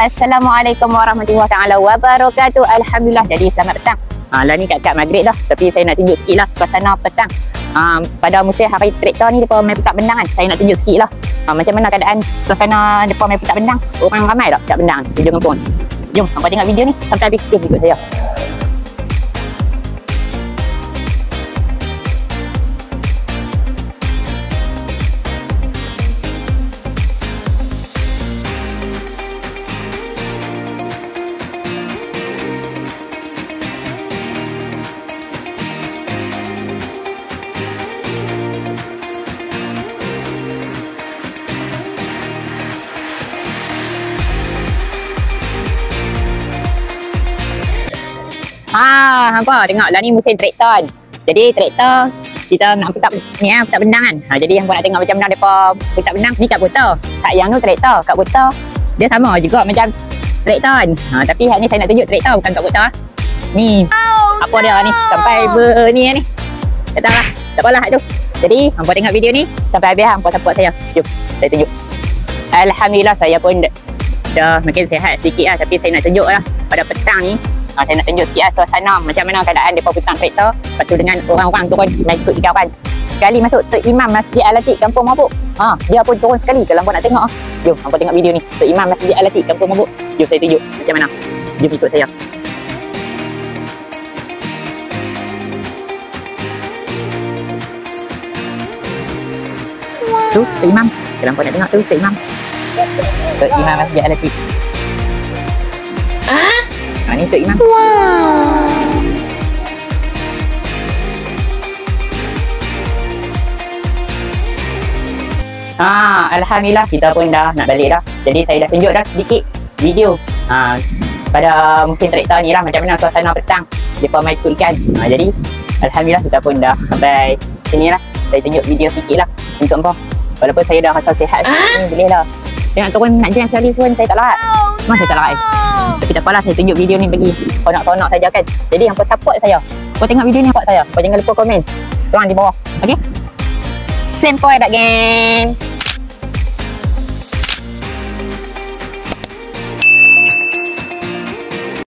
Assalamualaikum warahmatullahi taala wabarakatuh. Alhamdulillah, jadi selamat petang. Lah ni kat maghrib dah, tapi saya nak tunjuk sikit lah suasana petang. Pada musim hari traktor ni depa main petak bendang kan. Saya nak tunjuk sikit lah macam mana keadaan suasana depa main petak bendang. Orang ramai tak petak bendang di Hujung Kampung. Jom hampa tengok video ni sampai habis. Jom ikut saya. Hampa tengoklah ni musim traktor. Jadi traktor kita nak petak ni petak bendang kan. Jadi hampa nak tengok macam mana depa petak bendang ni kat buta. Kat yang tu traktor, kat buta dia sama juga macam traktor kan. Tapi hak ni saya nak tunjuk traktor bukan kat buta. Ni apa dia ni sampai ni. Tak tahulah. Tak apalah hak tu. Jadi hampa tengok video ni sampai habis hampa support saya. Jom saya tunjuk. Alhamdulillah saya pun dah makin sihat sikit lah, tapi saya nak tunjuk lah pada petang ni. Saya nak tunjuk sikit lah suasana macam mana keadaan mereka petang traktor. Lepas tu dengan orang-orang turun naik ikut ikaran. Sekali masuk Tok Imam Masjid Al-Atiq Kampung Mabuk. Dia pun turun sekali. Kalau hampa nak tengok jom hampa tengok video ni. Tok Imam Masjid Al-Atiq Kampung Mabuk. Jom saya tunjuk macam mana. Jom ikut saya. Tu Tok Imam. Kalau hampa nak tengok tu Tok Imam. Tok Imam Masjid Al-Atiq. Ni Tok Imam. Alhamdulillah kita pun dah nak balik dah. Jadi saya dah tunjuk dah sedikit video pada musim traktor ni lah macam mana suasana petang depa main ikut ikan. Jadi alhamdulillah kita pun dah sampai sini lah. Saya tunjuk video sikit lah untuk hampa. Walaupun saya dah rasa sihat ni boleh lah. Dia nak turun nak jalan sekali pun saya tak larat. Memang saya tak larat. Tapi tak apalah, saya tunjuk video ni bagi konak-konak saja kan. Jadi hampa support saya. Kau tengok video ni support saya. Kau jangan lupa komen. Tuang di bawah. Okey? Sempoi dak geng.